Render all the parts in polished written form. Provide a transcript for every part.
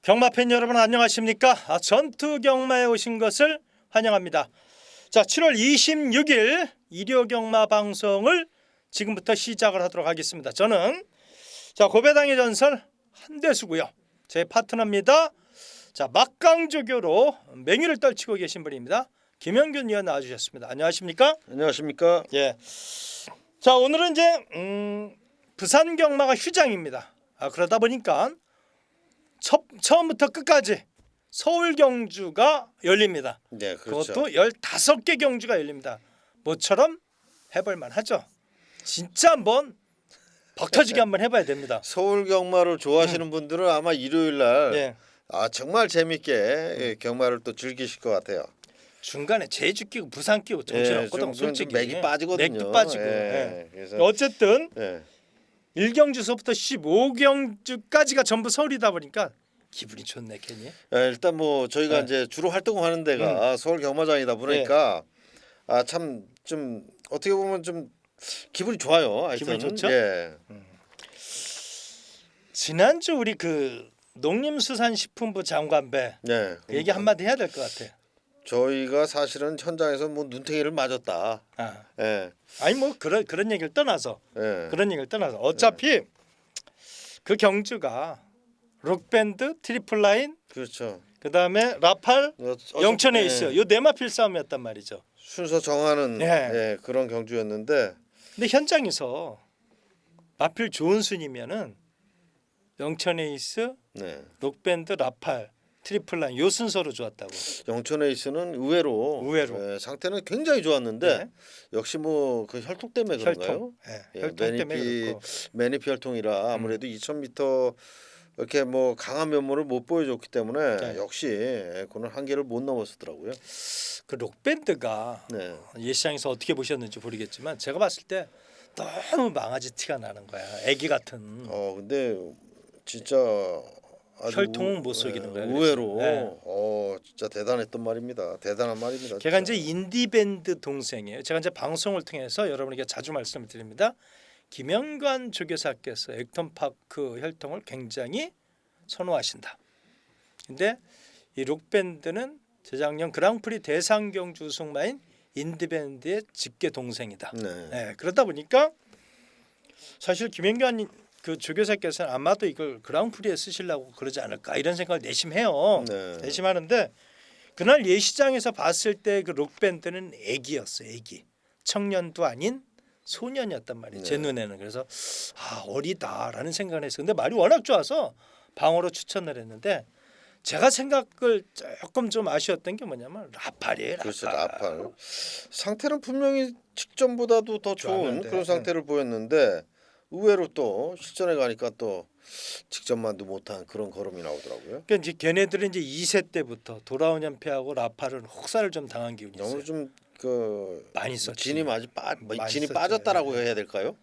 경마팬 여러분 안녕하십니까? 전투 경마에 오신 것을 환영합니다. 자, 7월 26일 일요 경마 방송을 지금부터 시작을 하도록 하겠습니다. 저는 고배당의 전설 한대수고요. 제 파트너입니다. 자, 막강조교로 맹위를 떨치고 계신 분입니다. 김영균 의원 나와주셨습니다. 안녕하십니까? 안녕하십니까? 예. 자, 오늘은 이제 부산 경마가 휴장입니다. 그러다 보니까 처음부터 끝까지 서울 경주가 열립니다. 네, 그렇죠. 그것도 15개 경주가 열립니다. 모처럼 해볼만 하죠. 진짜 한번 벅터지게 한번 해봐야 됩니다. 서울 경마를 좋아하시는 분들은 아마 일요일 날 예. 정말 재밌게 경마를 또 즐기실 것 같아요. 중간에 제주 끼고 부산 끼고 정신없거든. 좀 솔직히 맥이 빠지거든요. 맥도 빠지고. 그래서 어쨌든 예. 1경주서부터 15경주까지가 전부 서울이다 보니까 기분이 좋네 괜히. 일단 뭐 저희가 네. 이제 주로 활동하는 데가 서울 경마장이다 보니까 참 좀 어떻게 보면 좀 기분이 좋아요. 하여튼. 기분이 좋죠? 예. 지난주 우리 농림수산식품부 장관배 네. 그 얘기 한마디 해야 될 것 같아. 저희가 사실은 현장에서 뭐 눈탱이를 맞았다. 예. 아니 뭐 그런 얘기를 떠나서 예. 어차피 그 경주가 록밴드, 트리플라인, 그렇죠. 그다음에 라팔, 영천에 있어요. 요 네마필 싸움이었단 말이죠. 순서 정하는 그런 경주였는데 근데 현장에서 마필 좋은 순이면은 영천에이스, 네. 록밴드, 라팔, 트리플라인 요 순서로 좋았다고. 영천 에이스는 의외로 상태는 굉장히 좋았는데 네. 역시 뭐 그 혈통 때문에 그런가요? 혈통 때문에 그렇고. 매니피 혈통이라 아무래도 2,000m 이렇게 뭐 강한 면모를 못 보여줬기 때문에 역시 그는 한계를 못 넘었더라고요. 그 록밴드가 예시장에서 어떻게 보셨는지 모르겠지만 제가 봤을 때 너무 망아지 티가 나는 거야. 애기 같은. 근데 진짜 아주 혈통은 못 속이는 거야. 의외로 진짜 대단했던 말입니다. 대단한 말입니다. 걔가 이제 인디밴드 동생이에요. 제가 이제 방송을 통해서 여러분에게 자주 말씀을 드립니다. 김영관 조교사께서 액턴파크 혈통을 굉장히 선호하신다. 근데 이 록밴드는 재작년 그랑프리 대상 경주 우승마인 인디밴드의 직계 동생이다. 그러다 보니까 사실 김영관 그 조교사께서는 아마도 이걸 그랑프리에 쓰시려고 그러지 않을까 이런 생각을 내심해요. 내심하는데 그날 예시장에서 봤을 때 그 록밴드는 애기였어요. 애기. 청년도 아닌 소년이었단 말이에요. 제 눈에는. 그래서 어리다라는 생각을 했어요. 근데 말이 워낙 좋아서 방어로 추천을 했는데 제가 생각을 조금 좀 아쉬웠던 게 뭐냐면 라팔이에요. 그렇죠. 라팔. 상태는 분명히 직전보다도 더 좋은 좋았는데. 그런 상태를 보였는데 의외로 또 실전에 가니까 또 직전만도 못한 그런 걸음이 나오더라고요. 그러니까 이제 걔네들은 이제 2세 때부터 돌아온 연패하고 라팔은 혹사를 좀 당한 기운이 있어요. 너무 좀 많이 썼지. 진이 많이 진이 썼죠. 빠졌다라고 해야 될까요?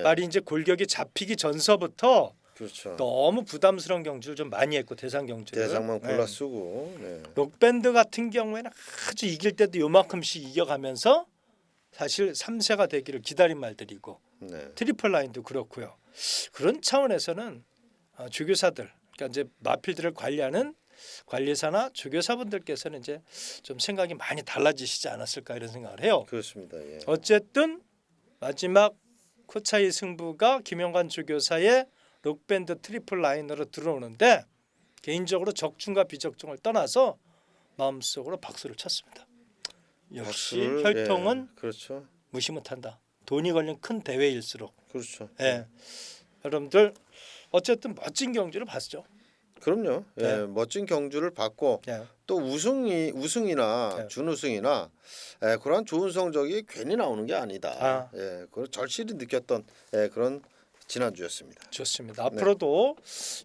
말이 이제 골격이 잡히기 전서부터 그렇죠. 너무 부담스러운 경주를 좀 많이 했고 대상 경주를. 대상만 골라 쓰고. 록밴드 같은 경우에는 아주 이길 때도 요만큼씩 이겨가면서 사실 3세가 되기를 기다린 말들이고 트리플 라인도 그렇고요. 그런 차원에서는 조교사들, 그러니까 이제 마필들을 관리하는 관리사나 조교사분들께서는 이제 좀 생각이 많이 달라지시지 않았을까 이런 생각을 해요. 그렇습니다. 예. 어쨌든 마지막 코차이 승부가 김영관 조교사의 록밴드 트리플 라인으로 들어오는데 개인적으로 적중과 비적중을 떠나서 마음속으로 박수를 쳤습니다. 역시 혈통은 그렇죠. 무시 못한다. 돈이 걸린 큰 대회일수록. 그렇죠. 여러분들 어쨌든 멋진 경주를 봤죠. 그럼요. 멋진 경주를 봤고 또 우승이나 준우승이나 그런 좋은 성적이 괜히 나오는 게 아니다. 그걸 절실히 느꼈던 그런 지난주였습니다. 좋습니다. 앞으로도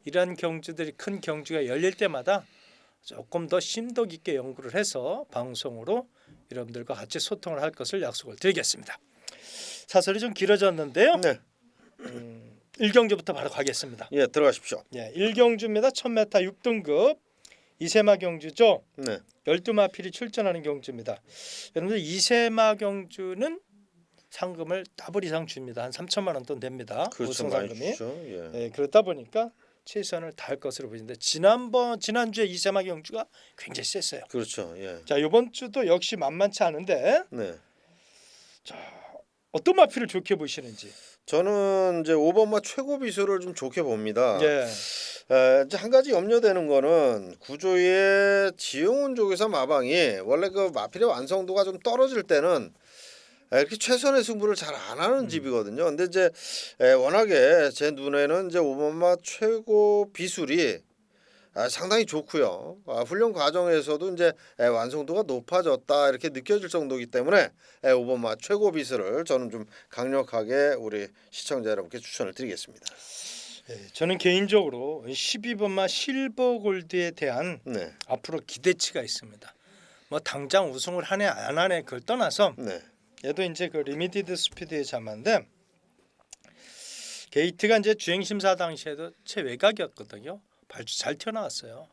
이러한 경주들이 큰 경주가 열릴 때마다 조금 더 심도 깊게 연구를 해서 방송으로 여러분들과 같이 소통을 할 것을 약속을 드리겠습니다. 사설이 좀 길어졌는데요. 1경주부터 바로 가겠습니다. 들어가십시오. 1경주입니다. 1000m 6등급 이세마 경주죠. 12마필이 출전하는 경주입니다. 여러분들 이세마 경주는 상금을 더블 이상 줍니다. 한 3천만 원 돈 됩니다. 그렇죠. 우승 많이 상금이. 주죠. 그렇다 보니까 최선을 다할 것으로 보이는데 지난주에 이세마 경주가 굉장히 셌어요. 그렇죠. 예. 자 이번 주도 역시 만만치 않은데 네. 자 어떤 마필을 좋게 보시는지. 저는 이제 5번마 최고 비수를 좀 좋게 봅니다. 예. 이제 한 가지 염려되는 거는 구조의 지용훈 조교사 마방이 원래 그 마필의 완성도가 좀 떨어질 때는 이렇게 최선의 승부를 잘 안 하는 집이거든요. 근데 이제 워낙에 제 눈에는 이제 5번마 최고 비술이 상당히 좋고요. 훈련 과정에서도 이제 완성도가 높아졌다 이렇게 느껴질 정도이기 때문에 5번마 최고 비술을 저는 좀 강력하게 우리 시청자 여러분께 추천을 드리겠습니다. 저는 개인적으로 12번마 실버 골드에 대한 네. 앞으로 기대치가 있습니다. 뭐 당장 우승을 하네 안 하네 그걸 떠나서 네. 얘도 이제 그 리미티드 스피드의 자마인데 게이트가 이제 주행 심사 당시에도 최외곽이었거든요. 발주 잘 튀어나왔어요.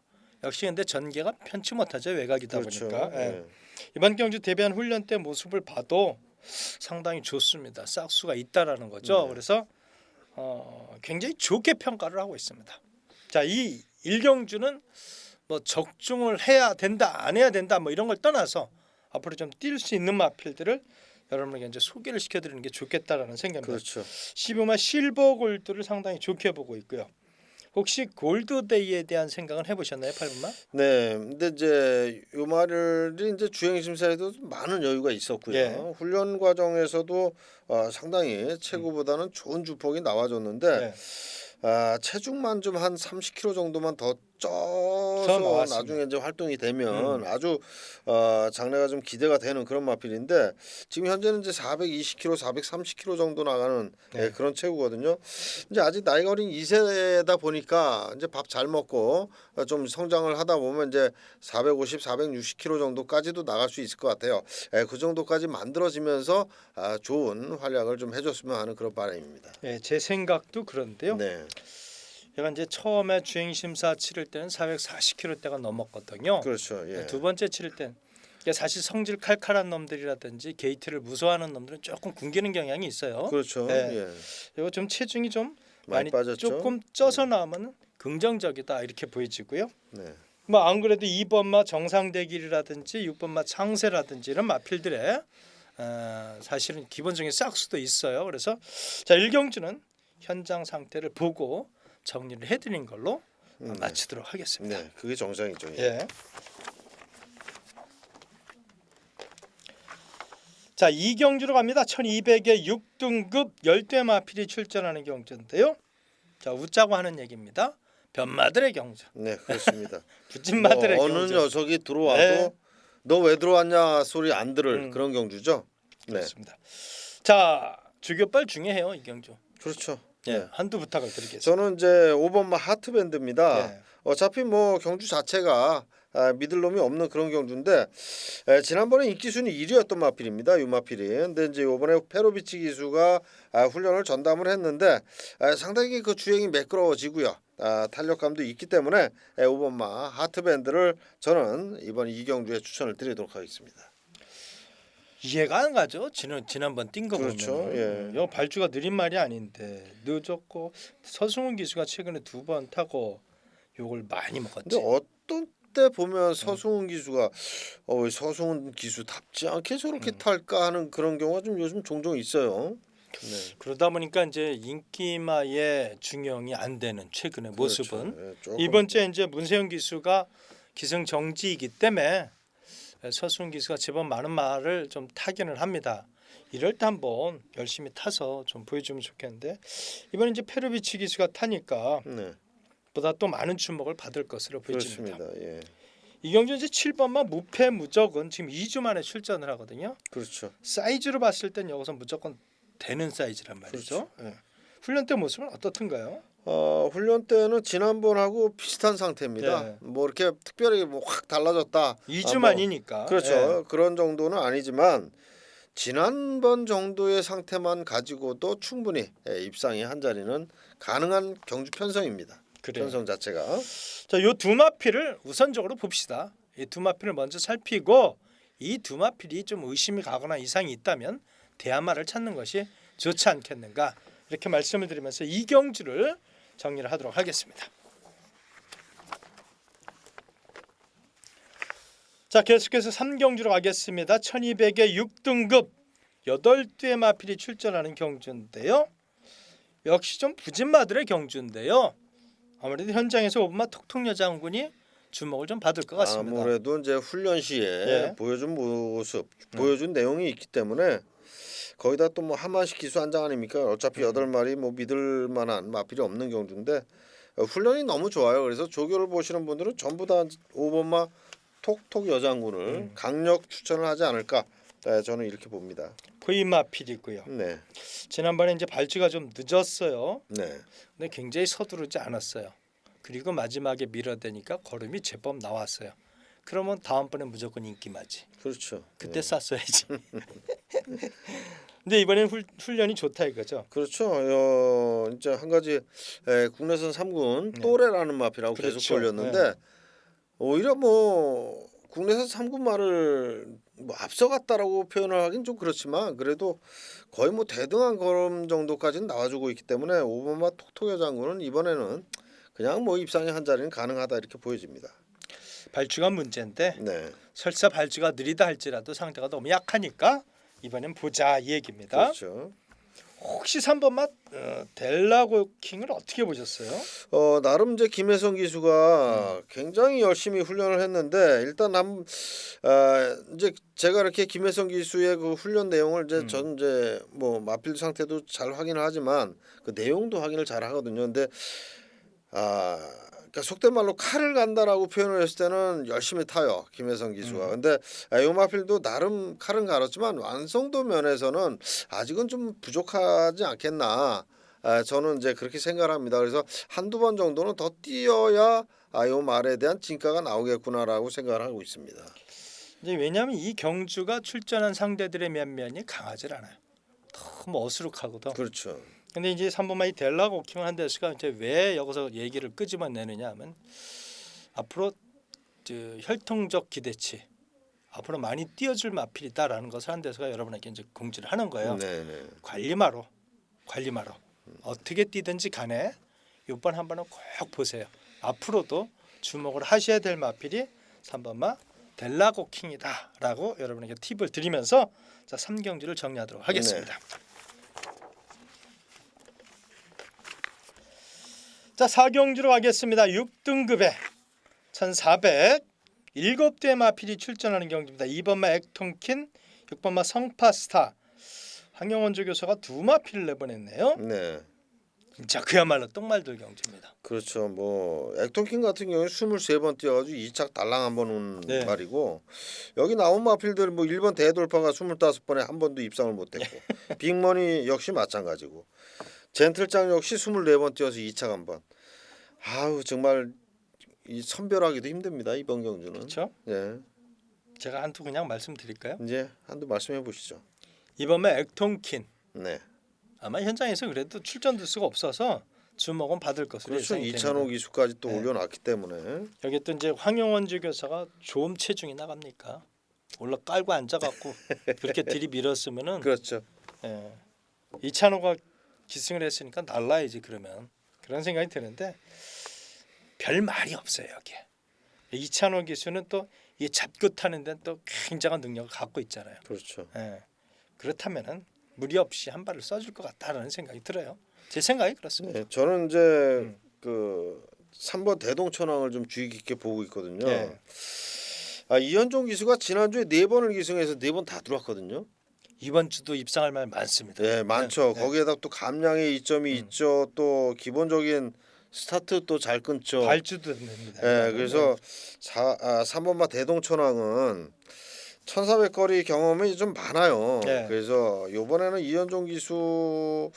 역시 근데 전개가 편치 못하죠. 외곽이다 그렇죠. 보니까. 네. 이번 경주 데뷔한 훈련 때 모습을 봐도 상당히 좋습니다. 싹수가 있다라는 거죠. 네. 그래서 굉장히 좋게 평가를 하고 있습니다. 자, 이 1경주는 뭐 적중을 해야 된다, 안 해야 된다, 뭐 이런 걸 떠나서 앞으로 좀 뛸 수 있는 마필들을 여러분에게 이제 소개를 시켜드리는 게 좋겠다라는 생각입니다. 그렇죠. 15마 실버 골드를 상당히 좋게 보고 있고요. 혹시 골드데이에 대한 생각은 해보셨나요, 8번마? 네, 근데 이제 요 말이 이제 주행 심사에도 많은 여유가 있었고요. 예. 훈련 과정에서도 상당히 최고보다는 좋은 주폭이 나와줬는데 네. 체중만 좀 한 30kg 정도만 더 쪄서 나왔습니다. 나중에 이제 활동이 되면 아주 장래가 좀 기대가 되는 그런 마필인데 지금 현재는 이제 420kg, 430kg 정도 나가는 네. 그런 체구거든요. 이제 아직 나이가 어린 2세다 보니까 이제 밥 잘 먹고 좀 성장을 하다 보면 이제 450, 460kg 정도까지도 나갈 수 있을 것 같아요. 그 정도까지 만들어지면서 좋은 활약을 좀 해줬으면 하는 그런 바람입니다. 네, 제 생각도 그런데요. 네. 제가 이제 처음에 주행 심사 치를 때는 440kg대가 넘었거든요. 그렇죠. 예. 두 번째 치를 땐 이게 사실 성질 칼칼한 놈들이라든지 게이트를 무서워하는 놈들은 조금 굶기는 경향이 있어요. 그렇죠. 네. 예. 이거 좀 체중이 좀 많이 빠졌죠. 조금 쪄서 나오면 긍정적이다 이렇게 보여지고요. 네. 뭐 안 그래도 2번마 정상대길이라든지 6번마 창세라든지 이런 마필들의 사실은 기본적인 싹수도 있어요. 그래서 자 1경주는 현장 상태를 보고 정리를 해드린 걸로 마치도록 하겠습니다. 네, 그게 정상이죠. 예. 예. 자 2경주로 갑니다. 1200에 6등급 열대 마필이 출전하는 경주인데요. 자 웃자고 하는 얘기입니다. 변마들의 경주. 네, 그렇습니다. 부진마들의 어느 경주. 녀석이 들어와도 네. 너 왜 들어왔냐 소리 안 들을 그런 경주죠. 네, 그렇습니다. 자 주교빨 중요해요 이 경주. 그렇죠. 예, 네. 한두 부탁을 드리겠습니다. 저는 이제 5번마 하트밴드입니다. 네. 어차피 뭐 경주 자체가 믿을 놈이 없는 그런 경주인데 지난번에 인기 순위 1위였던 마필입니다. 이 마필이. 근데 이제 이번에 페로비치 기수가 훈련을 전담을 했는데 상당히 그 주행이 매끄러워지고요. 탄력감도 있기 때문에 5번마 하트밴드를 저는 이번 이경주에 추천을 드리도록 하겠습니다. 이해가 안 가죠. 지난번 뛴 거 그렇죠. 보면. 예. 요 발주가 느린 말이 아닌데 늦었고 서승훈 기수가 최근에 2번 타고 욕을 많이 먹었지. 근데 어떤 때 보면 서승훈 기수가 왜 서승훈 기수답지 않게 저렇게 탈까 하는 그런 경우가 좀 요즘 종종 있어요. 네. 그러다 보니까 이제 인기마의 중용이 안 되는 최근의 모습은 그렇죠. 예, 조금. 이번 주에 이제 문세영 기수가 기승 정지이기 때문에 서승훈 기수가 제법 많은 말을 좀 타견을 합니다. 이럴 때 한번 열심히 타서 좀 보여주면 좋겠는데 이번에 이제 페르비치 기수가 타니까 네. 보다 또 많은 주목을 받을 것으로 보여집니다. 그렇습니다. 예. 이경주 이제 7번만 무패 무적은 지금 2주 만에 출전을 하거든요. 그렇죠. 사이즈로 봤을 땐 여기서 무조건 되는 사이즈란 말이죠. 예. 훈련 때 모습은 어떻든가요? 훈련 때는 지난번하고 비슷한 상태입니다. 네. 뭐 이렇게 특별히 뭐 확 달라졌다. 2주 뭐, 만이니까. 그렇죠. 예. 그런 정도는 아니지만 지난번 정도의 상태만 가지고도 충분히 입상이 한 자리는 가능한 경주 편성입니다. 그래요. 편성 자체가. 자, 요 두 마필을 우선적으로 봅시다. 이 두 마필을 먼저 살피고 이 두 마필이 좀 의심이 가거나 이상이 있다면 대안말을 찾는 것이 좋지 않겠는가 이렇게 말씀을 드리면서 이 경주를 정리를 하도록 하겠습니다. 자, 계속해서 3경주로 가겠습니다. 1200의 6등급 8대의 마필이 출전하는 경주인데요. 역시 좀 부진마들의 경주인데요. 아무래도 현장에서 오브마 톡톡여 장군이 주목을 좀 받을 것 같습니다. 아무래도 이제 훈련 시에 보여준 모습, 보여준 내용이 있기 때문에 거기다 또 뭐 한마씩 기수 한 장 아닙니까? 어차피 8마리 뭐 믿을 만한 마필이 없는 경주인데 훈련이 너무 좋아요. 그래서 조교를 보시는 분들은 전부 다 5번마 톡톡 여장군을 강력 추천을 하지 않을까? 저는 이렇게 봅니다. V마필이고요. 네. 지난번에 이제 발주가 좀 늦었어요. 네. 근데 굉장히 서두르지 않았어요. 그리고 마지막에 밀어대니까 걸음이 제법 나왔어요. 그러면 다음번에 무조건 인기마지. 그렇죠. 그때 쌌어야지. 근데 이번엔 훈련이 좋다 이거죠. 그렇죠. 이제 한 가지 국내선 3군 또래라는 마필하고 그렇죠. 계속 걸렸는데 오히려 뭐 국내선 3군 말을 뭐 앞서갔다라고 표현을 하긴 좀 그렇지만 그래도 거의 뭐 대등한 걸음 정도까지는 나와주고 있기 때문에 5번마 톡톡여 장군은 이번에는 그냥 뭐 입상의 한 자리는 가능하다 이렇게 보여집니다. 발주가 문제인데 네. 설사 발주가 느리다 할지라도 상대가 너무 약하니까 이번엔 보자 이 얘기입니다. 그렇죠. 혹시 3번마 델라고 킹을 어떻게 보셨어요? 나름 이제 김혜성 기수가 굉장히 열심히 훈련을 했는데 일단 이제 제가 이렇게 김혜성 기수의 그 훈련 내용을 전 이제 뭐 마필 상태도 잘 확인을 하지만 그 내용도 확인을 잘 하거든요. 근데 그러니까 속된 말로 칼을 간다라고 표현을 했을 때는 열심히 타요 김혜성 기수가. 근데 요마필도 나름 칼은 갈았지만 완성도 면에서는 아직은 좀 부족하지 않겠나. 저는 이제 그렇게 생각합니다. 그래서 한두 번 정도는 더 뛰어야 요 말에 대한 진가가 나오겠구나라고 생각을 하고 있습니다. 이제 왜냐하면 이 경주가 출전한 상대들의 면면이 강하질 않아요. 너무 어수룩하거든. 그렇죠. 근데 이제 3번마 이 델라고 킹을 한 데스가 이제 왜 여기서 얘기를 끄집어내느냐 하면 앞으로 혈통적 기대치 앞으로 많이 띄워줄 마필이다라는 것을 한 데서가 여러분에게 이제 공지를 하는 거예요. 네네. 관리마로 어떻게 뛰든지 간에 이번 한 번은 꼭 보세요. 앞으로도 주목을 하셔야 될 마필이 3번마 델라고 킹이다라고 여러분에게 팁을 드리면서 자 3경주를 정리하도록 하겠습니다. 자 4경주로 가겠습니다. 6등급에 1400 7대 마필이 출전하는 경주입니다. 2번마 액통킨 6번마 성파스타 황영원조 교수가 2마필을 내보냈네요. 네. 진짜 그야말로 똥말들 경주입니다. 그렇죠. 뭐 액통킹 같은 경우에 23번 뛰어가지고 2착 달랑 한 번 온 말이고 여기 나온 마필들 뭐 1번 대돌파가 25번에 한 번도 입상을 못했고 빅머니 역시 마찬가지고 젠틀장 역시 24번 뛰어서 2착 한 번. 아우 정말 이 선별하기도 힘듭니다 이번 경주는. 그렇죠? 예. 제가 한두 그냥 말씀드릴까요? 이제 한두 말씀해 보시죠. 이번에 액통킨. 네. 아마 현장에서 그래도 출전될 수가 없어서 주목은 받을 것으로 그렇죠. 예상이 이찬호 됩니다. 기수까지 또 올려놨기 때문에 여기 또 이제 황영원주 교사가 좋은 체중이 나갑니까? 올라 깔고 앉아갖고 그렇게 들이밀었으면은 그렇죠. 이찬호가 기승을 했으니까 날라야지 그러면 그런 생각이 드는데 별 말이 없어요 여기에. 이찬호 기수는 또 이 잡고 타는 데는 또 굉장한 능력을 갖고 있잖아요. 그렇죠. 그렇다면은 무리 없이 한 발을 써줄 것 같다라는 생각이 들어요. 제 생각이 그렇습니다. 네, 저는 이제 그 3번 대동천왕을 좀 주의 깊게 보고 있거든요. 이현종 기수가 지난주에 4번을 기승해서 4번 다 들어왔거든요. 이번 주도 입상할 말 많습니다. 네, 많죠. 거기에다 또 감량의 이점이 있죠. 또 기본적인 스타트 또 잘 끊죠. 발주도 됩니다. 그래서 3번마 대동천왕은 1400거리 경험이 좀 많아요. 그래서 이번에는 이현종 기수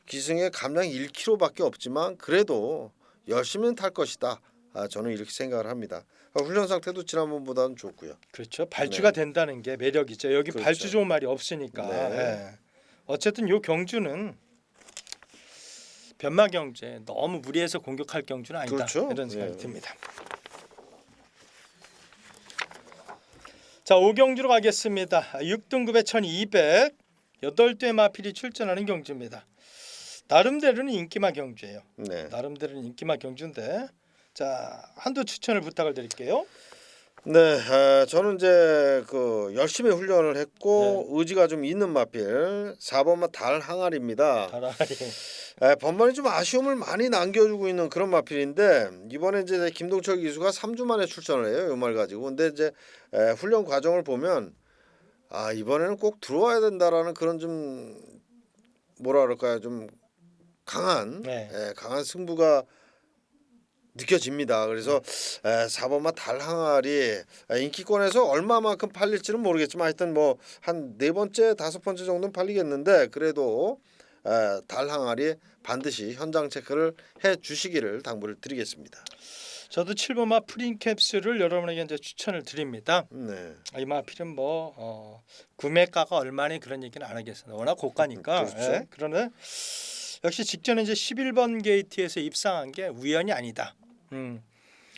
기승에 감량 1km밖에 없지만 그래도 열심히는 탈 것이다. 저는 이렇게 생각을 합니다. 훈련 상태도 지난번보다는 좋고요. 그렇죠. 발주가 된다는 게 매력이죠. 여기 그렇죠. 발주 좋은 말이 없으니까. 어쨌든 요 경주는 변마 경주에 너무 무리해서 공격할 경주는 아니다. 그렇죠. 이런 생각이 듭니다. 자 5경주로 가겠습니다. 6등급에 1200 8대 마필이 출전하는 경주입니다. 나름대로는 인기마 경주예요. 나름대로는 인기마 경주인데 자 한두 추천을 부탁을 드릴게요. 네, 저는 이제 그 열심히 훈련을 했고 의지가 좀 있는 마필 4번마 달 항아리입니다. 달아리. 번번이 좀 아쉬움을 많이 남겨주고 있는 그런 마필인데 이번에 이제 김동철 기수가 3주 만에 출전을 해요. 이 말 가지고. 근데 이제 훈련 과정을 보면 아 이번에는 꼭 들어와야 된다라는 그런 좀 뭐라 그럴까요? 좀 강한 강한 승부가 느껴집니다. 그래서 4번마 달 항아리 인기권에서 얼마만큼 팔릴지는 모르겠지만 하여튼 뭐 한 네 번째 다섯 번째 정도는 팔리겠는데 그래도 달 항아리 반드시 현장 체크를 해 주시기를 당부를 드리겠습니다. 저도 7번마 프린캡슐을 여러분에게 이제 추천을 드립니다. 네. 이 마필은 뭐 구매가가 얼마니 그런 얘기는 안 하겠습니다. 워낙 고가니까. 그렇죠. 그러나 역시 직전에 이제 11번 게이트에서 입상한 게 우연이 아니다.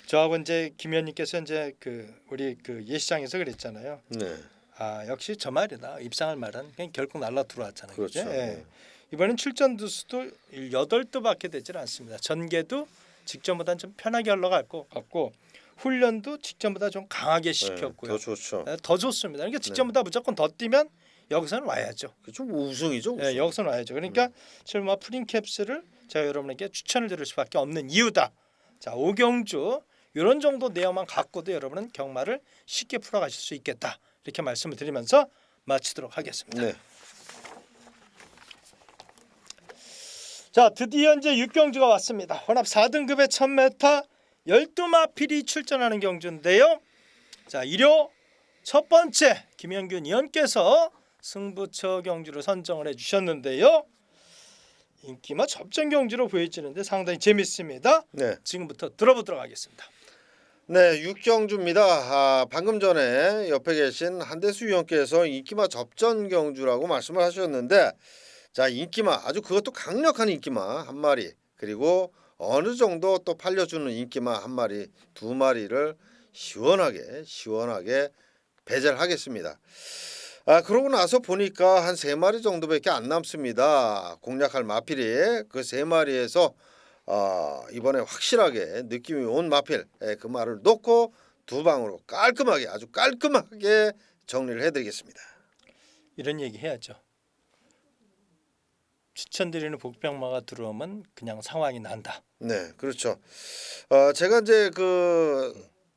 저하고 이제 김 의원님께서 이제 그 우리 그 예시장에서 그랬잖아요. 네. 아 역시 저 말이다. 입상할 말은 그냥 결국 날라 들어왔잖아요. 그렇죠. 예. 이번엔 출전 두수도 8두밖에 되질 않습니다. 전개도 직전보다는 좀 편하게 흘러갈 것 같고 훈련도 직전보다 좀 강하게 시켰고요. 더 좋죠. 더 좋습니다. 그러니까 직전보다 무조건 더 뛰면 여기서는 와야죠. 좀 우승이죠. 우승. 네, 여기서는 와야죠. 그러니까 실마 프린캡슐을 제가 여러분에게 추천을 드릴 수밖에 없는 이유다. 자, 오경주 이런 정도 내용만 갖고도 여러분은 경마를 쉽게 풀어가실 수 있겠다. 이렇게 말씀을 드리면서 마치도록 하겠습니다. 네. 자, 드디어 이제 육경주가 왔습니다. 혼합 4등급의 1000m 12마필이 출전하는 경주인데요. 자, 일요 첫 번째 김영균 의원께서 승부처 경주를 선정을 해주셨는데요. 인기마 접전 경주로 보여지는데 상당히 재밌습니다. 네. 지금부터 들어보도록 하겠습니다. 네, 육경주입니다. 방금 전에 옆에 계신 한대수 위원께서 인기마 접전 경주라고 말씀을 하셨는데 자 인기마 아주 그것도 강력한 인기마 한 마리 그리고 어느 정도 또 팔려주는 인기마 한 마리 두 마리를 시원하게 배제를 하겠습니다. 그러고 나서 보니까 한 세 마리 정도밖에 안 남습니다. 공략할 마필이 그 세 마리에서 이번에 확실하게 느낌이 온 마필 그 말을 놓고 두 방으로 깔끔하게 아주 깔끔하게 정리를 해드리겠습니다. 이런 얘기 해야죠. 추천드리는 복병마가 들어오면 그냥 상황이 난다. 네, 그렇죠. 제가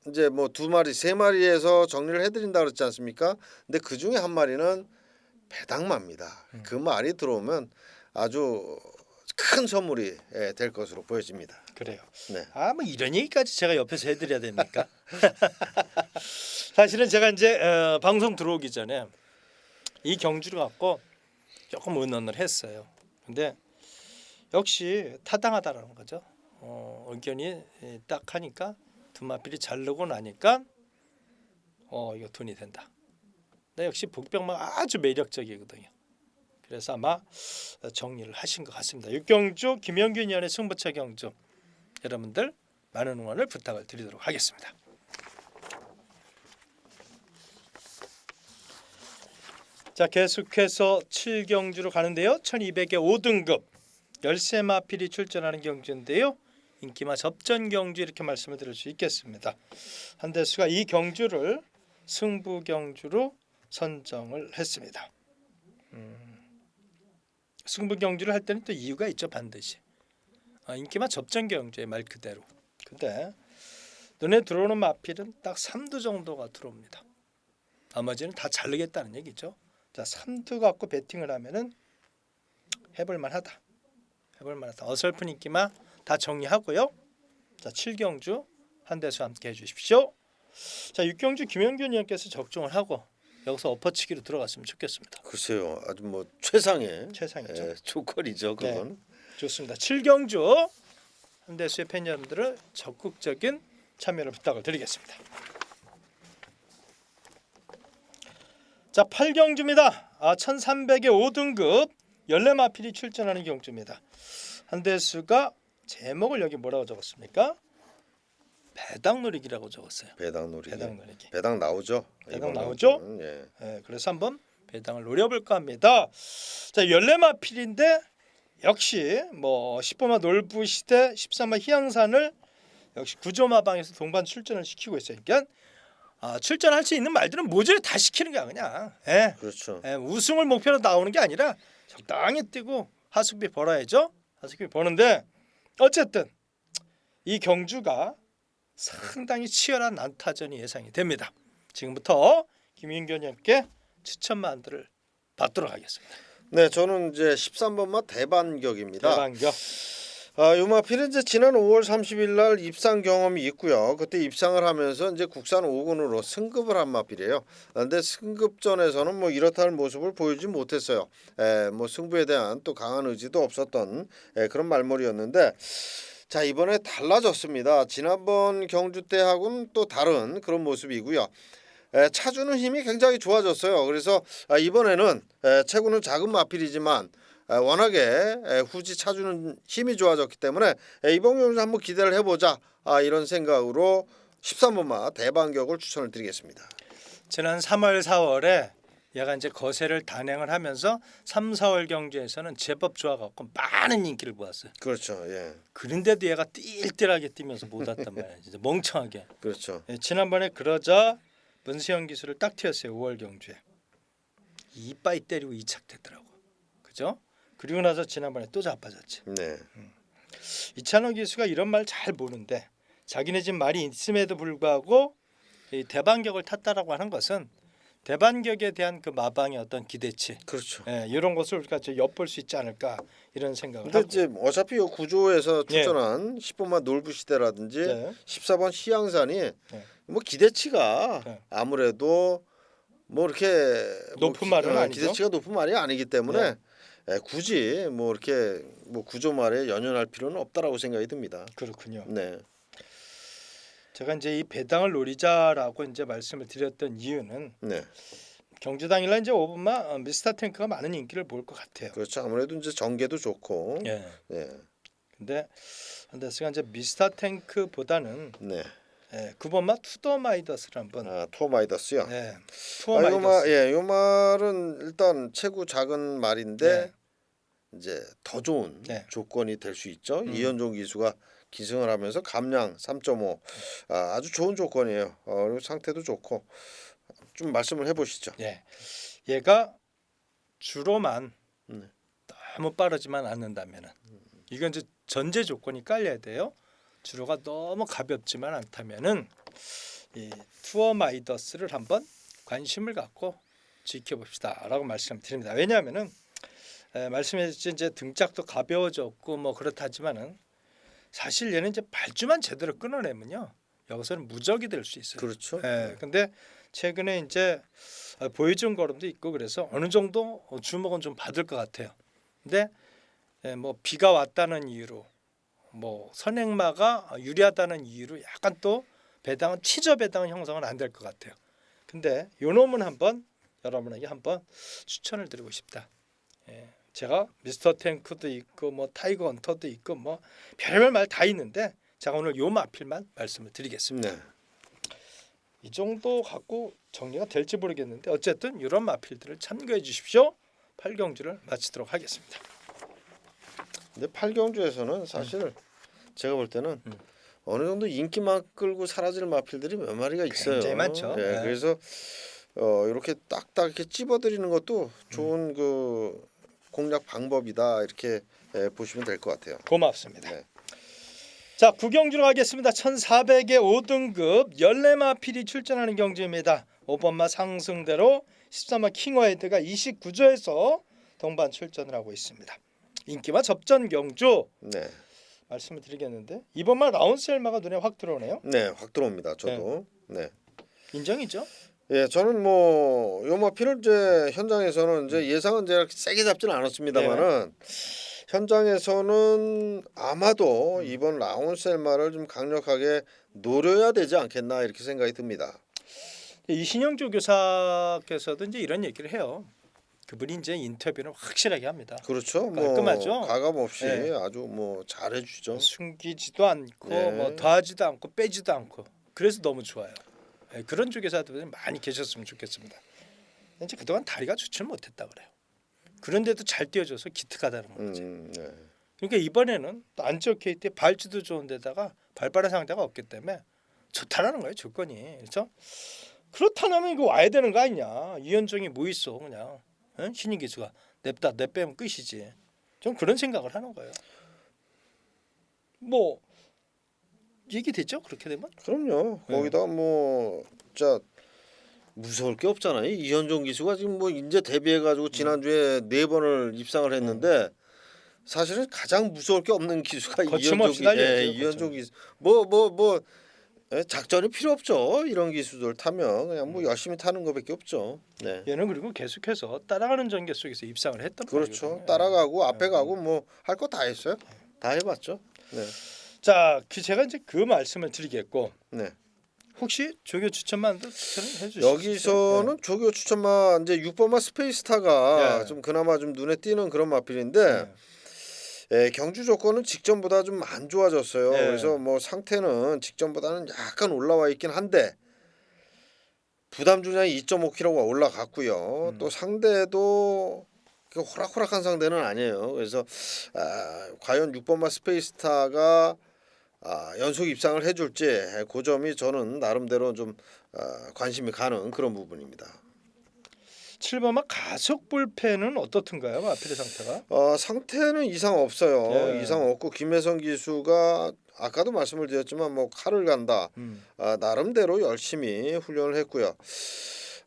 이제 뭐 두 마리, 세 마리에서 정리를 해드린다 그랬지 않습니까? 근데 그 중에 한 마리는 배당마입니다. 그 말이 들어오면 아주 큰 선물이 될 것으로 보여집니다. 그래요. 네. 뭐 이런 얘기까지 제가 옆에서 해드려야 됩니까? 사실은 제가 이제 방송 들어오기 전에 이 경주를 갖고 조금 의논을 했어요. 근데 역시 타당하다라는 거죠. 의견이 딱 하니까 두마필이 잘 나고 나니까 이거 돈이 된다. 근데 역시 복병마가 아주 매력적이거든요. 그래서 아마 정리를 하신 것 같습니다. 육경주 김영균 의원의 승부처 경주 여러분들 많은 응원을 부탁을 드리도록 하겠습니다. 자, 계속해서 7경주로 가는데요. 1200의 5등급 13마필이 출전하는 경주인데요. 인기마 접전 경주 이렇게 말씀을 드릴 수 있겠습니다. 한대수가 이 경주를 승부 경주로 선정을 했습니다. 승부 경주를 할 때는 또 이유가 있죠. 반드시 인기마 접전 경주의 말 그대로. 근데 눈에 들어오는 마필은 딱 3두 정도가 들어옵니다. 나머지는 다 자르겠다는 얘기죠. 자, 3두 갖고 배팅을 하면은 해볼만하다. 어설픈 인기마 다 정리하고요. 자, 7경주 한대수 함께 해주십시오. 자, 6경주 김영균 의원께서 적중을 하고 여기서 엎어치기로 들어갔으면 좋겠습니다. 글쎄요, 아주 뭐 최상이죠. 조건이죠, 그건. 네, 좋습니다. 7경주 한대수의 팬 여러분들을 적극적인 참여를 부탁을 드리겠습니다. 자, 8경주입니다. 1300의 5등급 14마필이 출전하는 경주입니다. 한대수가 제목을 여기 뭐라고 적었습니까? 배당놀이기라고 적었어요. 배당놀이기. 배당 나오죠. 배당 나오죠? 예. 그래서 한번 배당을 노려볼까 합니다. 자, 14마필인데 역시 뭐 10번마 놀부시대 13마 희양산을 역시 구조마방에서 동반 출전을 시키고 있어요. 그러니까 출전할 수 있는 말들은 모조리 다 시키는 거야 그냥. 예. 그렇죠. 예, 우승을 목표로 나오는 게 아니라 적당히 뛰고 하숙비 벌어야죠. 하숙비 버는데 어쨌든 이 경주가 상당히 치열한 난타전이 예상이 됩니다. 지금부터 김윤경 님께 추천만들을 받도록 하겠습니다. 네, 저는 이제 13번마 대반격입니다. 대반격. 요 마필은 이제 지난 5월 30일 날 입상 경험이 있고요. 그때 입상을 하면서 이제 국산 5군으로 승급을 한 마필이에요. 그런데 승급전에서는 뭐 이렇다 할 모습을 보이지 못했어요. 뭐 승부에 대한 또 강한 의지도 없었던 그런 말머리였는데 자 이번에 달라졌습니다. 지난번 경주 때하고는 또 다른 그런 모습이고요. 차주는 힘이 굉장히 좋아졌어요. 그래서 이번에는 체구는 작은 마필이지만 워낙에 후지 차주는 힘이 좋아졌기 때문에 이번 경주 한번 기대를 해보자 이런 생각으로 13번마 대반격을 추천을 드리겠습니다. 지난 3월 4월에 얘가 이제 거세를 단행을 하면서 3, 4월 경주에서는 제법 좋아갖고 많은 인기를 모았어요. 그렇죠. 예. 그런데도 얘가 띨띨하게 뛰면서 못 왔단 말이야. 진짜 멍청하게. 그렇죠. 지난번에 그러자 문수영 기술을 딱 튀었어요. 5월 경주에. 이빠이 때리고 이착됐더라고. 그죠? 그리고 나서 지난번에 또 자빠졌지. 네. 이찬호 기수가 이런 말 잘 모르는데 자기네 집 말이 있음에도 불구하고 이 대반격을 탔다라고 하는 것은 대반격에 대한 그 마방의 어떤 기대치, 그렇죠. 이런 것을 우리가 엿볼 수 있지 않을까 이런 생각을 근데 하고. 이제 어차피 이 구조에서 추천한 10번마 놀부시대라든지 14번 시향산이 뭐 기대치가 아무래도 뭐 이렇게 높은 말은 아니죠. 기대치가 높은 말이 아니기 때문에 굳이 뭐 이렇게 뭐 구조 말에 연연할 필요는 없다라고 생각이 듭니다. 그렇군요. 네. 제가 이제 이 배당을 노리자라고 이제 말씀을 드렸던 이유는 네. 경주 당일날 이제 5번마 미스터 탱크가 많은 인기를 볼 것 같아요. 그렇죠. 아무래도 이제 전개도 좋고. 예. 네. 근데 안데스가 이제 미스터 탱크보다는 네. 9번마 투더 마이더스를 한번. 투어 마이더스요. 네. 투어 마이더스. 요 말은 일단 체구 작은 말인데 이제 더 좋은 조건이 될 수 있죠. 이현종 기수가 기승을 하면서 감량 3.5 아주 좋은 조건이에요. 그리고 상태도 좋고 좀 말씀을 해보시죠. 예, 얘가 주로만 너무 빠르지만 않는다면은 이건 이제 전제 조건이 깔려야 돼요. 주로가 너무 가볍지만 않다면은 이 투어 마이더스를 한번 관심을 갖고 지켜봅시다라고 말씀드립니다. 왜냐하면은 말씀해주신 이제 등짝도 가벼워졌고 뭐 그렇다지만은 사실 얘는 이제 발주만 제대로 끊어내면요 여기서는 무적이 될 수 있어요. 그렇죠. 근데 최근에 이제 보여준 걸음도 있고 그래서 어느 정도 주목은 좀 받을 것 같아요. 근데 뭐 비가 왔다는 이유로 뭐 선행마가 유리하다는 이유로 약간 또 배당은 치저 배당은 형성은 안 될 것 같아요. 근데 요 놈은 한번 여러분에게 한번 추천을 드리고 싶다. 제가 미스터 탱크도 있고 뭐 타이거 헌터도 있고 뭐 별별 말 다 있는데 제가 오늘 요 마필만 말씀을 드리겠습니다. 네. 이 정도 갖고 정리가 될지 모르겠는데 어쨌든 이런 마필들을 참고해 주십시오. 8경주를 마치도록 하겠습니다. 근데 8경주에서는 사실 제가 볼 때는 어느 정도 인기만 끌고 사라질 마필들이 몇 마리가 있어요. 굉장히 많죠. 그래서 이렇게 딱딱 이렇게 찝어드리는 것도 좋은 그 공략 방법이다 이렇게 보시면 될 것 같아요. 고맙습니다. 네. 자, 9경주로 가겠습니다. 1400의 5등급 14마필이 출전하는 경주입니다. 5번마 상승대로 13마 킹워헤드가 29조에서 동반 출전을 하고 있습니다. 인기와 접전 경주 말씀을 드리겠는데 이번만 라운셀마가 눈에 확 들어오네요. 네, 확 들어옵니다. 저도. 네. 인정이죠? 예, 저는 뭐 요마필을 이제 현장에서는 이제 예상은 제가 세게 잡지는 않았습니다만은 현장에서는 아마도 이번 라운셀마를 좀 강력하게 노려야 되지 않겠나 이렇게 생각이 듭니다. 이신영조 교사께서도 이제 이런 얘기를 해요. 그분이 이제 인터뷰는 확실하게 합니다. 그렇죠. 깔끔하죠. 뭐 가감 없이 아주 뭐 잘해주죠. 숨기지도 않고 뭐 더하지도 않고 빼지도 않고 그래서 너무 좋아요. 그런 조교사들이 많이 계셨으면 좋겠습니다. 이제 그동안 다리가 좋지는 못했다 그래요. 그런데도 잘 뛰어줘서 기특하다는 거죠. 그러니까 이번에는 또 안쪽 KT 발주도 좋은데다가 발빠른 상대가 없기 때문에 좋다라는 거예요 조건이. 그렇죠? 그렇다면 이거 와야 되는 거 아니냐? 이현종이 뭐 있어 그냥 응? 신인 기수가 내 빼면 끝이지. 좀 그런 생각을 하는 거예요. 뭐 얘기 됐죠? 그렇게 되면? 그럼요. 거기다 뭐 진짜 무서울 게 없잖아요. 이현종 기수가 지금 뭐 이제 데뷔해가지고 지난주에 4번을 입상을 했는데 사실은 가장 무서울 게 없는 기수가 거침없이 이현종 기수. 뭐 작전이 필요 없죠. 이런 기수들 타면 그냥 뭐 열심히 타는 것밖에 없죠. 네. 얘는 그리고 계속해서 따라가는 전개 속에서 입상을 했던 그렇죠. 말이거든요. 따라가고 앞에 가고 뭐 할 거 다 했어요. 다 해봤죠. 네. 자, 제가 이제 그 말씀을 드리겠고, 네. 혹시 조교 추천만도 추천을 해주시죠. 여기서는 조교 추천만 이제 6번마 스페이스타가 좀 그나마 좀 눈에 띄는 그런 마필인데. 경주 조건은 직전보다 좀 안 좋아졌어요. 그래서 뭐 상태는 직전보다는 약간 올라와 있긴 한데 부담 중량이 2.5kg가 올라갔고요. 또 상대도 호락호락한 상대는 아니에요. 그래서 과연 6번마 스페이스타가 연속 입상을 해줄지 그 점이 저는 나름대로 좀 관심이 가는 그런 부분입니다. 7번마 가속 불펜은 어떻든가요? 마필의 상태가? 상태는 이상 없어요. 이상 없고 김혜성 기수가 아까도 말씀을 드렸지만 뭐 칼을 간다. 나름대로 열심히 훈련을 했고요.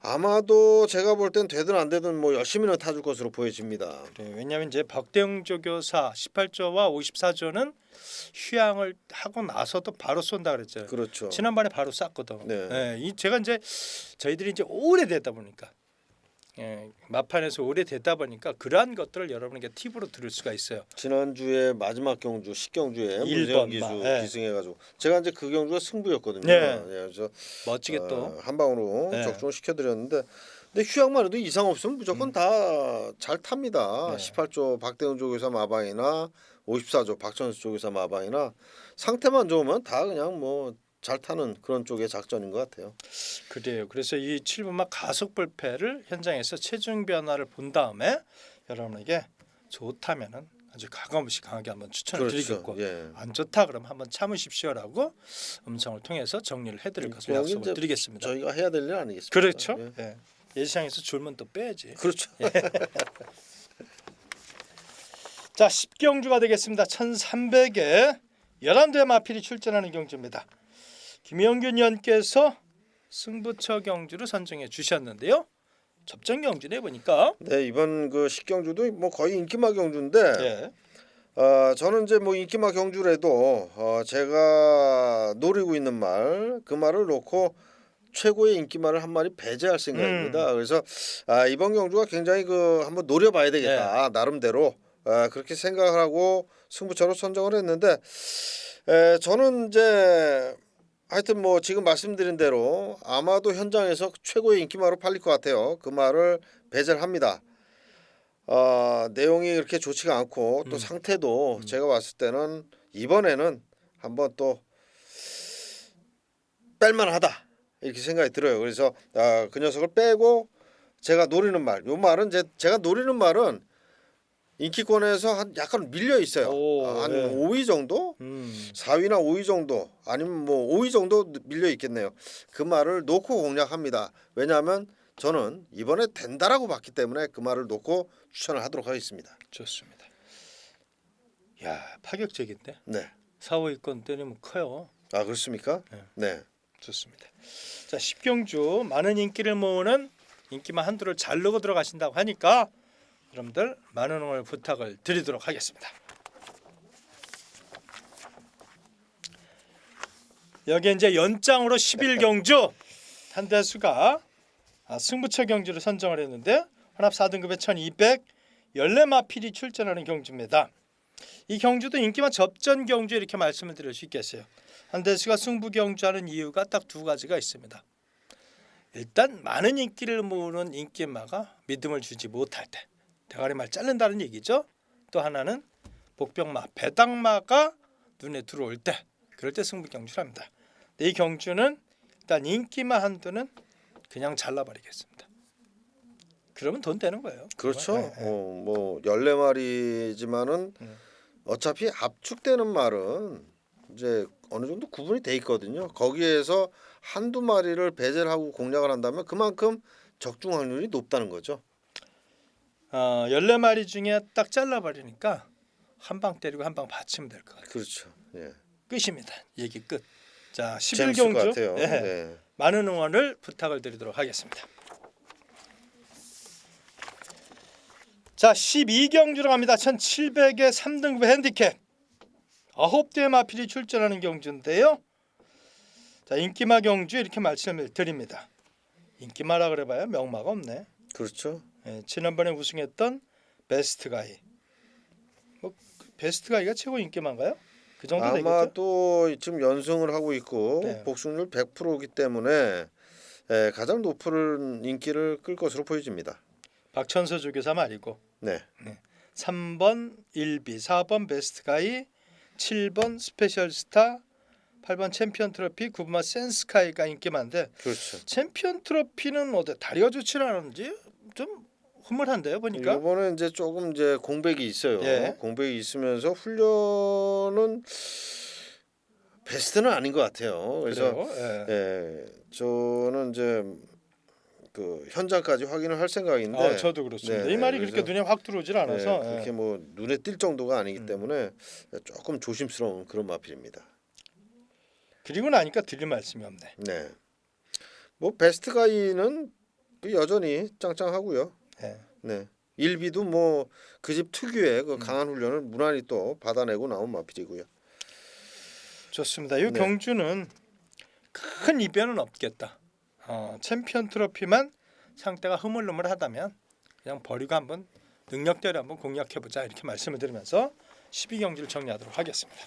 아마도 제가 볼 땐 되든 안 되든 뭐 열심히는 타줄 것으로 보여집니다. 그래, 왜냐하면 이제 박대영 조교사 18조와 54조는 휴양을 하고 나서도 바로 쏜다 그랬죠. 그렇죠. 지난번에 바로 쐈거든. 네. 이 제가 이제 저희들이 이제 오래되다 보니까 마판에서 오래되다 보니까 그러한 것들을 여러분에게 팁으로 들을 수가 있어요. 지난주에 마지막 경주 10경주에 문세영 기수 기승해가지고 제가 이제 그 경주가 승부였거든요. 그래서 멋지게 또 한 방으로 적중을 시켜드렸는데 근데 휴양만 해도 이상 없으면 무조건 다 잘 탑니다. 18조 박대훈 조교사 마방이나 54조 박천수 조교사 마방이나 상태만 좋으면 다 그냥 뭐 잘 타는 그런 쪽의 작전인 것 같아요. 그래요. 그래서 이 7번마 가속 불패를 현장에서 체중 변화를 본 다음에 여러분에게 좋다면은 아주 가감없이 강하게 한번 추천을 드리겠고 안 좋다 그러면 한번 참으십시오라고 음성을 통해서 정리를 해드릴 것을 약속을 드리겠습니다. 저희가 해야 될 일 아니겠습니까? 그렇죠. 예시장에서 줄면 또 빼야지. 그렇죠. 자, 10경주가 되겠습니다. 1300에 11대 마필이 출전하는 경주입니다. 김영균 위원께서 승부처 경주를 선정해 주셨는데요. 접전 경주네 보니까. 네, 이번 그 10경주도 뭐 거의 인기마 경주인데 저는 이제 뭐 인기마 경주라도 제가 노리고 있는 말 그 말을 놓고 최고의 인기말을 한 마리 배제할 생각입니다. 그래서 이번 경주가 굉장히 그 한번 노려봐야 되겠다. 나름대로 그렇게 생각을 하고 승부처로 선정을 했는데 저는 이제 하여튼 뭐 지금 말씀드린 대로 아마도 현장에서 최고의 인기마로 팔릴 것 같아요. 그 말을 배제를 합니다. 내용이 그렇게 좋지가 않고 또 상태도 제가 봤을 때는 이번에는 한번 또 뺄만하다 이렇게 생각이 들어요. 그래서 그 녀석을 빼고 제가 노리는 말, 요 말은 제가 노리는 말은 인기권에서 한 약간 밀려 있어요. 한 5위 정도, 4위나 5위 정도, 아니면 뭐 5위 정도 밀려 있겠네요. 그 말을 놓고 공략합니다. 왜냐하면 저는 이번에 된다라고 봤기 때문에 그 말을 놓고 추천을 하도록 하겠습니다. 좋습니다. 야, 파격적인데. 네. 4, 5위권 때리면 커요. 아, 그렇습니까? 네. 좋습니다. 자, 10경주 많은 인기를 모으는 인기만 한두를 잘 넣고 들어가신다고 하니까 여러분들 많은 응원 부탁을 드리도록 하겠습니다. 여기 이제 연장으로 11경주 한대수가 승부처 경주를 선정을 했는데 혼합 4등급에 1200 14마필이 출전하는 경주입니다. 이 경주도 인기만 접전 경주 이렇게 말씀을 드릴 수 있겠어요. 한대수가 승부 경주하는 이유가 딱 두 가지가 있습니다. 일단 많은 인기를 모으는 인기마가 믿음을 주지 못할 때 대가리말 자른다는 얘기죠. 또 하나는 복병마, 배당마가 눈에 들어올 때 그럴 때 승부 경주를 합니다. 이 경주는 일단 인기마 한두는 그냥 잘라버리겠습니다. 그러면 돈 되는 거예요. 그렇죠. 뭐 14마리지만은 어차피 압축되는 말은 이제 어느 정도 구분이 돼 있거든요. 거기에서 한두 마리를 배제를 하고 공략을 한다면 그만큼 적중 확률이 높다는 거죠. 14마리 중에 딱 잘라버리니까 한 방 때리고 한 방 받치면 될 것 같아요. 그렇죠. 예. 끝입니다. 얘기 끝. 자, 재밌을 것 11경주 같아요. 예. 네. 많은 응원을 부탁을 드리도록 하겠습니다. 자, 12경주로 갑니다. 1700의 3등급 핸디캡 9대의 마필이 출전하는 경주인데요. 자, 인기마 경주 이렇게 말씀을 드립니다. 인기마라 그래봐야 명마가 없네. 그렇죠. 예, 지난번에 우승했던 베스트가이. 뭐 베스트가이가 최고 인기마인가요? 그 정도 아마 되겠죠? 또 지금 연승을 하고 있고 네. 복승률 100%이기 때문에 가장 높은 인기를 끌 것으로 보여집니다. 박천서 조교사 말이고 네. 3번 일비, 4번 베스트가이, 7번 스페셜스타, 8번 챔피언 트로피, 9번 센스카이가 인기만데 그렇죠. 챔피언 트로피는 어때? 다리가 좋지 않은지 좀 흐물한데요 보니까. 이번에 이제 조금 이제 공백이 있어요. 예. 공백이 있으면서 훈련은 베스트는 아닌 것 같아요. 그래서 그래요? 예. 저는 이제 그 현장까지 확인을 할 생각인데. 저도 그렇습니다. 네, 이 말이 그렇게 눈에 확 들어오질 않아서 그렇게 뭐 눈에 띌 정도가 아니기 때문에 조금 조심스러운 그런 마필입니다. 그리고 나니까 드릴 말씀이 없네. 네. 뭐 베스트 가이는 여전히 짱짱하고요. 예. 네. 일비도 뭐 그 집 특유의 그 강한 훈련을 무난히 또 받아내고 나온 마필이고요. 좋습니다. 이 네. 경주는 큰 이변은 없겠다. 챔피언 트로피만 상태가 흐물흐물하다면 그냥 버리고 한번 능력대로 한번 공략해보자 이렇게 말씀을 드리면서 12경주를 정리하도록 하겠습니다.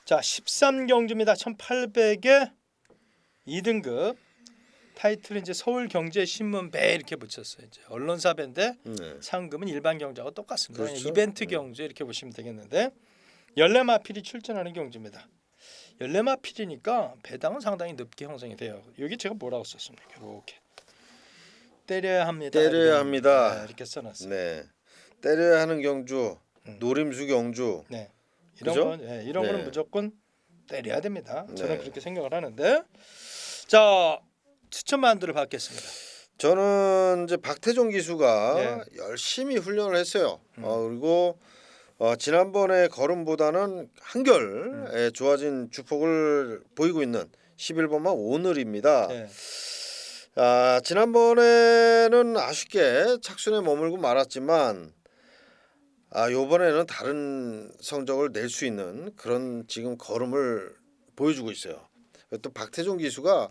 자, 13경주입니다. 1800에 2등급 타이틀은 이제 서울경제신문배 이렇게 붙였어요. 이제 언론사배인데 네. 상금은 일반 경주하고 똑같습니다. 그렇죠. 이벤트 경주 이렇게 보시면 되겠는데 14마필이 출전하는 경주입니다. 14마필이니까 배당은 상당히 높게 형성이 돼요. 여기 제가 뭐라고 썼습니까? 이렇게 때려야 합니다. 때려야 합니다. 네, 이렇게 써놨어요. 네. 때려야 하는 경주, 노림수 경주. 네. 이런 그죠? 건 이런 네. 거는 무조건 때려야 됩니다. 저는 네. 그렇게 생각을 하는데 자, 추천만두를 받겠습니다. 저는 이제 박태종 기수가 네. 열심히 훈련을 했어요. 그리고 지난번에 걸음보다는 한결 좋아진 주폭을 보이고 있는 11번마 오늘입니다. 네. 지난번에는 아쉽게 착순에 머물고 말았지만 이번에는 다른 성적을 낼 수 있는 그런 지금 걸음을 보여주고 있어요. 또 박태종 기수가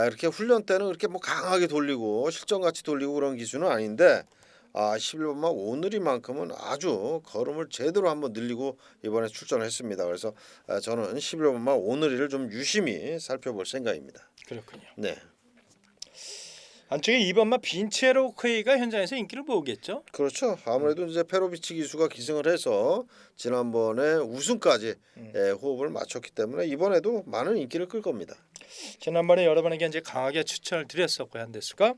이렇게 훈련 때는 그렇게 뭐 강하게 돌리고 실전같이 돌리고 그런 기수는 아닌데 11번마 오늘이만큼은 아주 걸음을 제대로 한번 늘리고 이번에 출전했습니다. 그래서 저는 11번마 오늘이를 좀 유심히 살펴볼 생각입니다. 그렇군요. 네. 안쪽에 2번마 빈체로크이가 현장에서 인기를 모으겠죠. 그렇죠. 아무래도 이제 페로비치 기수가 기승을 해서 지난번에 우승까지 호흡을 맞췄기 때문에 이번에도 많은 인기를 끌 겁니다. 지난번에 여러분에게 이제 강하게 추천을 드렸었고요. 한대수가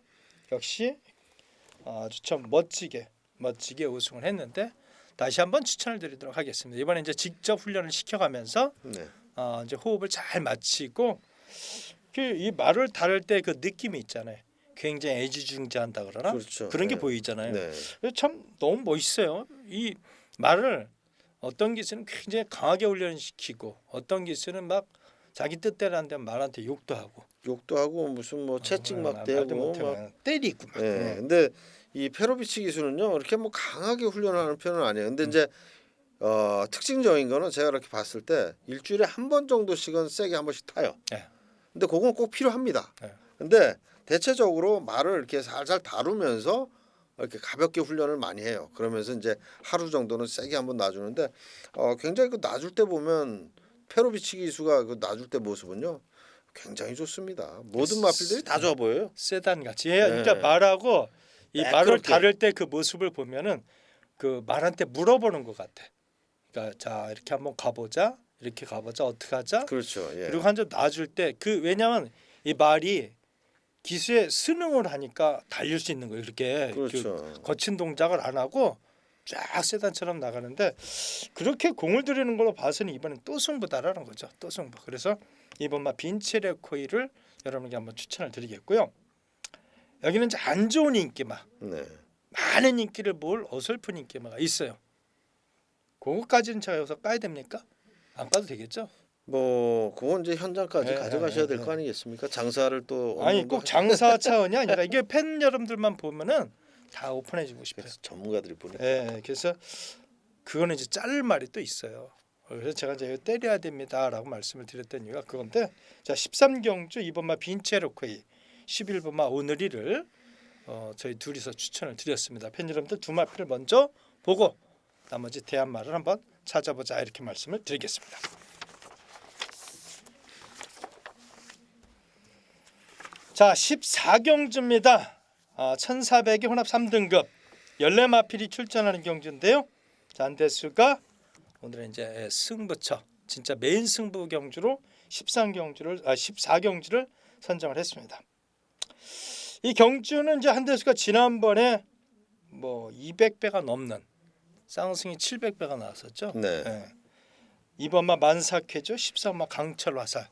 역시 아주 참 멋지게 우승을 했는데 다시 한번 추천을 드리도록 하겠습니다. 이번에 이제 직접 훈련을 시켜가면서 네. 이제 호흡을 잘 맞추고 이 말을 다룰 때 그 느낌이 있잖아요. 굉장히 애지중지한다 그러나 그렇죠. 그런 게 네. 보이잖아요. 네. 참 너무 멋있어요. 이 말을 어떤 기수는 굉장히 강하게 훈련시키고 어떤 기수는 막 자기 뜻대로 한데 말한테 욕도 하고 무슨 뭐 채찍 막 말도 대고 못하고 막 때리고 막. 예. 근데 이 페로비치 기수는요 이렇게 뭐 강하게 훈련하는 편은 아니에요. 근데 이제 특징적인 거는 제가 이렇게 봤을 때 일주일에 한 번 정도씩은 세게 한 번씩 타요. 예. 근데 그건 꼭 필요합니다. 예. 근데 대체적으로 말을 이렇게 살살 다루면서 이렇게 가볍게 훈련을 많이 해요. 그러면서 이제 하루 정도는 세게 한번 놔주는데 굉장히 그 놔줄 때 보면 페로비치 기수가 그 놔줄 때 모습은요 굉장히 좋습니다. 모든 마필들이 다 좋아 보여요. 세단 같이. 그러니까 말하고 이 말을 매끄럽게. 다룰 때 그 모습을 보면은 그 말한테 물어보는 것 같아. 그러니까 자 이렇게 한번 가보자, 이렇게 가보자, 어떻게 하자. 그렇죠. 예. 그리고 한 점 놔줄 때 그 왜냐하면 이 말이 기수에 스능을 하니까 달릴 수 있는 거예요. 그렇게 그렇죠. 그 거친 동작을 안 하고 쫙 세단처럼 나가는데 그렇게 공을 들이는 걸로 봐서는 이번엔 또 승부다라는 거죠. 또 승부. 그래서 이번 마 빈체레코이를 여러분에게 한번 추천을 드리겠고요. 여기는 이제 안 좋은 인기마, 네. 많은 인기를 모을 어설픈 인기마가 있어요. 그거까지는 제가 여기서 까야 됩니까? 안 까도 되겠죠? 뭐 그건 이제 현장까지 네, 가져가셔야 될 네. 거 아니겠습니까? 장사를 또 어느 아니 정도 꼭 장사 차원이 아니라 이게 팬 여러분들만 보면은 다 오픈해주고 싶어요. 그래서 전문가들이 보니까 예, 그래서 그거는 이제 자를 말이 또 있어요. 그래서 제가 이제 이거 때려야 됩니다라고 말씀을 드렸던 이유가 그건데, 자 13경주 이번마 빈체로코이 11번마 오늘이를 저희 둘이서 추천을 드렸습니다. 팬 여러분들 두 마피를 먼저 보고 나머지 대한말을 한번 찾아보자 이렇게 말씀을 드리겠습니다. 자 14경주입니다. 1400의 혼합 3등급 14마필이 출전하는 경주인데요. 자, 안대수가 오늘은 이제 승부처 진짜 메인 승부 경주로 14경주를 선정을 했습니다. 이 경주는 이제 한대수가 지난번에 뭐 200배가 넘는 쌍승이 700배가 나왔었죠. 네. 네. 이번마 만사쾌죠. 14마 강철 화살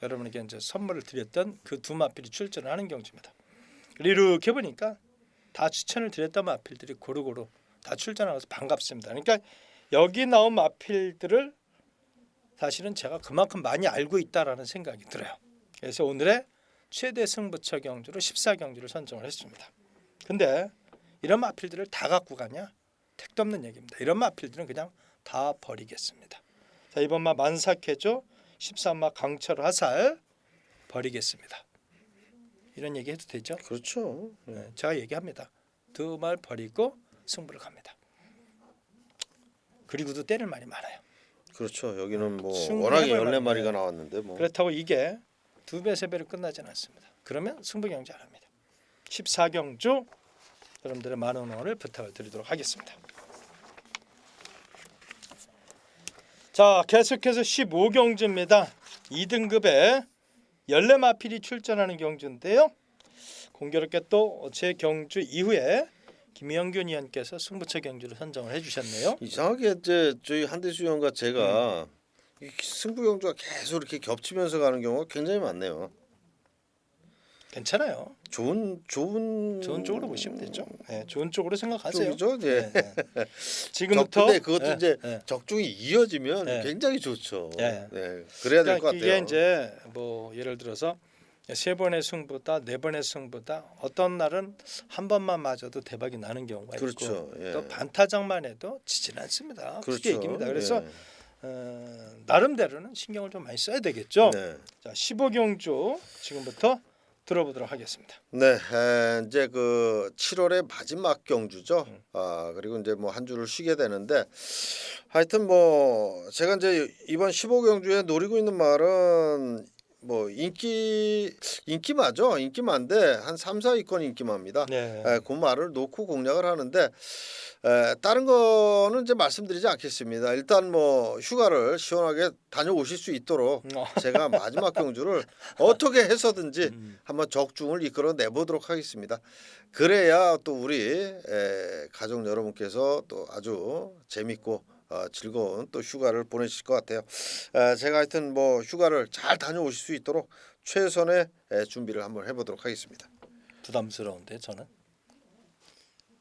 여러분에게 이제 선물을 드렸던 그 두 마필이 출전을 하는 경주입니다. 이렇게 보니까 다 추천을 드렸던 마필들이 고루고루 다 출전하면서 반갑습니다. 그러니까 여기 나온 마필들을 사실은 제가 그만큼 많이 알고 있다라는 생각이 들어요. 그래서 오늘의 최대 승부처 경주로 14경주를 선정을 했습니다. 근데 이런 마필들을 다 갖고 가냐? 택도 없는 얘기입니다. 이런 마필들은 그냥 다 버리겠습니다. 자, 이번마 만사쾌죠. 13마 강철 화살 버리겠습니다. 이런 얘기 해도 되죠? 그렇죠. 네, 제가 얘기합니다. 두 말 버리고 승부를 갑니다. 그리고도 때릴 말이 많아요. 그렇죠. 여기는 뭐 승부를 워낙에 해볼 14마리가 만해요. 나왔는데 뭐 그렇다고 이게 2배, 3배로 끝나지는 않습니다. 그러면 승부 경주 안 합니다. 14경주 여러분들의 많은 응원을 부탁을 드리도록 하겠습니다. 자, 계속해서 15경주입니다. 2등급에 14마필이 출전하는 경주인데요. 공교롭게 또 제 경주 이후에 김영균 의원께서 승부처 경주를 선정을 해주셨네요. 이상하게 이제 저희 한대수 의원과 제가 이 승부 경주가 계속 이렇게 겹치면서 가는 경우가 굉장히 많네요. 괜찮아요. 좋은 쪽으로 보시면 되죠. 네, 좋은 쪽으로 생각하세요. 쪽이죠. 네. 네, 네. 지금부터 근데 그것도 네, 이제 네. 적중이 이어지면 네. 굉장히 좋죠. 네. 네. 그래야 될 것 같아요. 이게 이제 뭐 예를 들어서 3번의 승부다, 4번의 승부다. 어떤 날은 한 번만 맞아도 대박이 나는 경우가 그렇죠. 있고 예. 또 반타작만 해도 지지는 않습니다. 그렇죠. 그렇게 얘기입니다. 그래서 예. 나름대로는 신경을 좀 많이 써야 되겠죠. 네. 자, 15경주 지금부터 들어보도록 하겠습니다. 네, 이제 그 7월의 마지막 경주죠. 그리고 이제 뭐 한 주를 쉬게 되는데 하여튼 뭐 제가 이제 이번 15경주에 노리고 있는 말은 뭐 인기마죠. 인기마인데 한 3, 4위권 인기마입니다. 네. 그 말을 놓고 공략을 하는데 다른 거는 이제 말씀드리지 않겠습니다. 일단 뭐 휴가를 시원하게 다녀오실 수 있도록 제가 마지막 경주를 어떻게 해서든지 한번 적중을 이끌어 내보도록 하겠습니다. 그래야 또 우리 가족 여러분께서 또 아주 재밌고 즐거운 또 휴가를 보내실 것 같아요. 제가 하여튼 뭐 휴가를 잘 다녀오실 수 있도록 최선의 준비를 한번 해보도록 하겠습니다. 부담스러운데 저는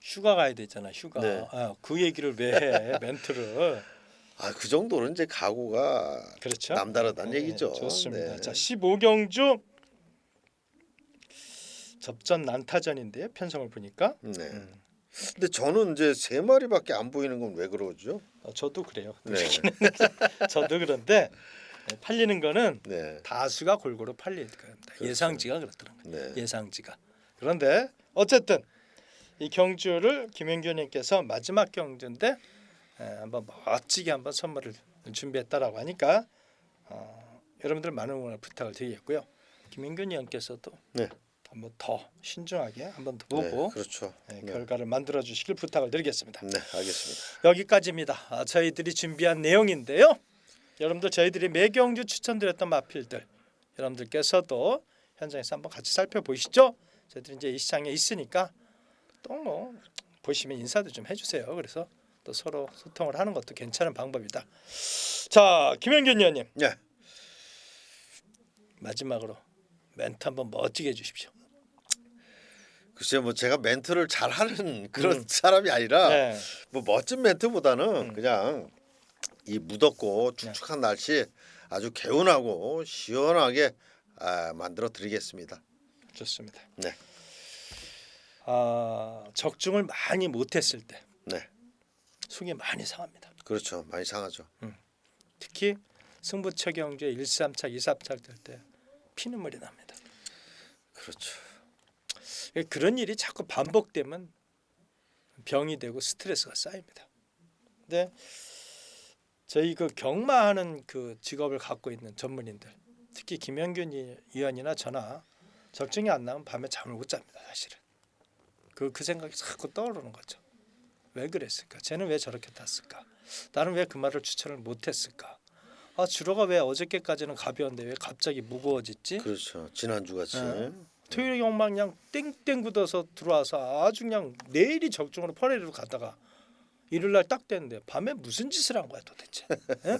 휴가 가야 되잖아. 휴가. 네. 그 얘기를 왜 해? 멘트를. 그 정도는 이제 각오가 그렇죠. 남다르다는 네, 얘기죠. 좋습니다. 네. 자, 15경주 접전 난타전인데요. 편성을 보니까. 네. 근데 저는 이제 3마리밖에 안 보이는 건 왜 그러죠? 저도 그래요. 네. 저도 그런데 팔리는 거는 네. 다수가 골고루 팔릴 겁니다. 그렇죠. 예상지가 그렇더라고요. 네. 예상지가. 그런데 어쨌든 이 경주를 김영균님께서 마지막 경주인데 한번 멋지게 한번 선물을 준비했다라고 하니까 여러분들 많은 응원을 부탁을 드리겠고요. 김영균 의원께서도 네. 한번 더 신중하게 한번 더 보고 네, 그렇죠. 네. 결과를 만들어 주시길 부탁을 드리겠습니다. 네, 알겠습니다. 여기까지입니다. 저희들이 준비한 내용인데요. 여러분들 저희들이 매경주 추천드렸던 마필들 여러분들께서도 현장에서 한번 같이 살펴보시죠. 저희들이 이제 이 시장에 있으니까 또 뭐 보시면 인사도 좀 해주세요. 그래서 또 서로 소통을 하는 것도 괜찮은 방법이다. 자, 김영균 의원님. 네. 마지막으로 멘트 한번 멋지게 해주십시오. 글쎄 뭐 제가 멘트를 잘하는 그런 사람이 아니라 네. 뭐 멋진 멘트보다는 그냥 이 무덥고 축축한 날씨 아주 개운하고 시원하게 만들어 드리겠습니다. 좋습니다. 네. 적중을 많이 못했을 때 네. 속이 많이 상합니다. 그렇죠. 많이 상하죠. 특히 승부처 경주에 1, 3차, 2, 3차 될 때 피눈물이 납니다. 그렇죠. 그런 일이 자꾸 반복되면 병이 되고 스트레스가 쌓입니다. 근데 저희 그 경마하는 그 직업을 갖고 있는 전문인들, 특히 김영균 의원이나 저나 적중이 안 나면 밤에 잠을 못 잡니다. 사실은 그 생각이 자꾸 떠오르는 거죠. 왜 그랬을까? 쟤는 왜 저렇게 탔을까? 나는 왜 그 말을 추천을 못했을까? 주로가 왜 어저께까지는 가벼운데 왜 갑자기 무거워졌지? 그렇죠. 지난주 같이. 토요일 경마 그냥 땡땡 굳어서 들어와서 아주 그냥 내일이 적중으로 퍼레이드로 가다가 일요일 날 딱 됐는데 밤에 무슨 짓을 한 거야 도대체? 예?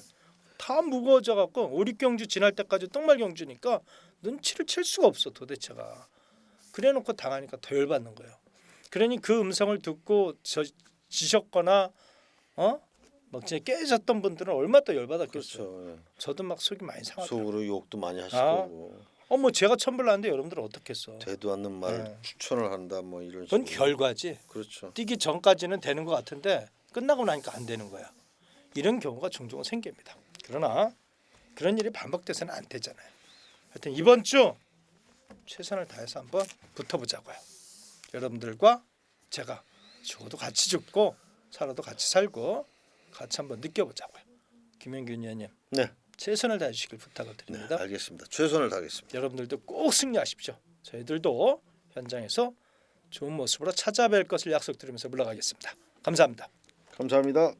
다 무거워져 갖고 오립경주 지날 때까지 똥말경주니까 눈치를 챌 수가 없어 도대체가. 그래놓고 당하니까 더 열받는 거예요. 그러니 그 음성을 듣고 지셨거나 막 진짜 깨졌던 분들은 얼마나 더 열받았겠어요. 그렇죠. 예. 저도 막 속이 많이 상하더라고요. 속으로 욕도 많이 하실 거고. 뭐 제가 천불났는데 여러분들은 어떻겠어? 되도 않는 말 추천을 한다 뭐 이런 그건 식으로. 결과지. 그렇죠. 뛰기 전까지는 되는 것 같은데 끝나고 나니까 안 되는 거야. 이런 경우가 종종 생깁니다. 그러나 그런 일이 반복돼서는 안 되잖아요. 하여튼 이번 주 최선을 다해서 한번 붙어보자고요. 여러분들과 제가 죽어도 같이 죽고 살아도 같이 살고 같이 한번 느껴보자고요. 김영균 의원님. 네. 최선을 다해 주시길 부탁을 드립니다. 네, 알겠습니다. 최선을 다하겠습니다. 여러분들도 꼭 승리하십시오. 저희들도 현장에서 좋은 모습으로 찾아뵐 것을 약속드리면서 물러가겠습니다. 감사합니다. 감사합니다.